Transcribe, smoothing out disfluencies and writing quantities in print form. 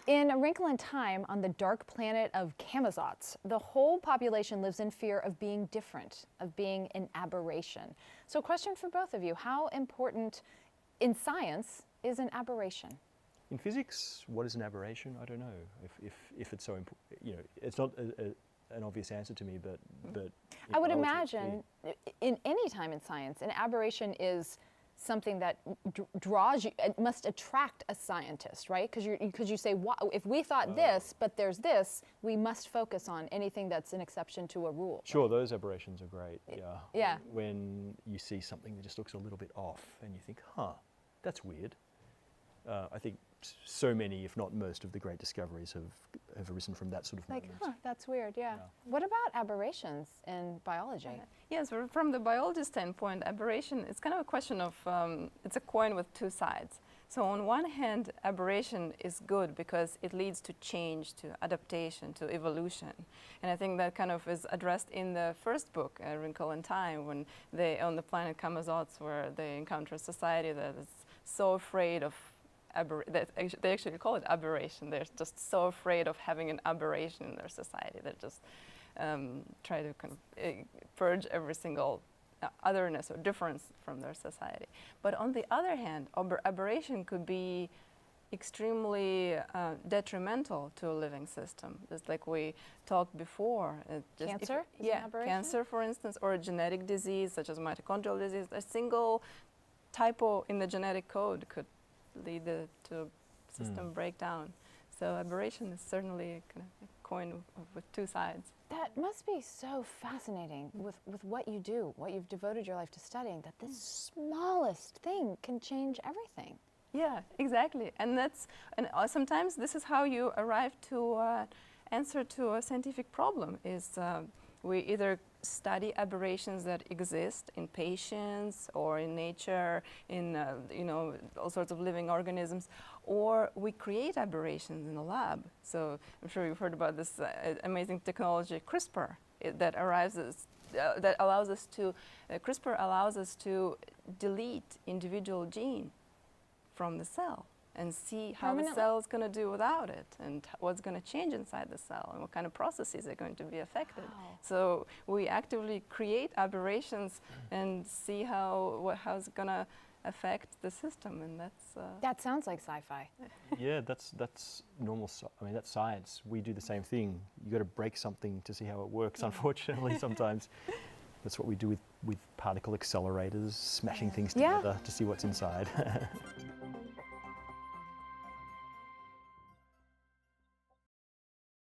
In A Wrinkle in Time, on the dark planet of Camazotz, the whole population lives in fear of being different, of being an aberration. So question for both of you, how important in science is an aberration? In physics, what is an aberration? I don't know if it's so important. You know, it's not an obvious answer to me, but I would imagine in any time in science, an aberration is something that draws you, it must attract a scientist, right? Because you say, wow, if we thought this, but there's this, we must focus on anything that's an exception to a rule. Sure, right? Those aberrations are great, yeah. Yeah. When you see something that just looks a little bit off and you think, huh, that's weird. I think so many, if not most, of the great discoveries have arisen from that sort of moment. Like, huh, that's weird, yeah. What about aberrations in biology? Yes, from the biology standpoint, aberration is kind of a question of, it's a coin with two sides. So on one hand, aberration is good because it leads to change, to adaptation, to evolution. And I think that kind of is addressed in the first book, A Wrinkle in Time, when they, on the planet Camazotz, where they encounter a society that is so afraid of they actually call it aberration. They're just so afraid of having an aberration in their society. They just try to kind of purge every single otherness or difference from their society. But on the other hand, aberration could be extremely detrimental to a living system. Just like we talked before. Cancer? Yeah, cancer, for instance, or a genetic disease such as mitochondrial disease. A single typo in the genetic code could lead to system breakdown. So aberration is certainly a kind of a coin with two sides. That must be so fascinating with what you do, what you've devoted your life to studying, that the smallest thing can change everything. Yeah, exactly. And sometimes this is how you arrive to answer to a scientific problem. Is we either study aberrations that exist in patients or in nature, in all sorts of living organisms, or we create aberrations in the lab. So I'm sure you've heard about this amazing technology, CRISPR, that allows us to CRISPR allows us to delete individual gene from the cell and see how the cell is going to do without it, and what's going to change inside the cell, and what kind of processes are going to be affected. Wow. So we actively create aberrations and see how it's going to affect the system, and that's... That sounds like sci-fi. Yeah, that's normal. I mean, that's science. We do the same thing. You got to break something to see how it works. Unfortunately, sometimes that's what we do with particle accelerators, smashing things together to see what's inside.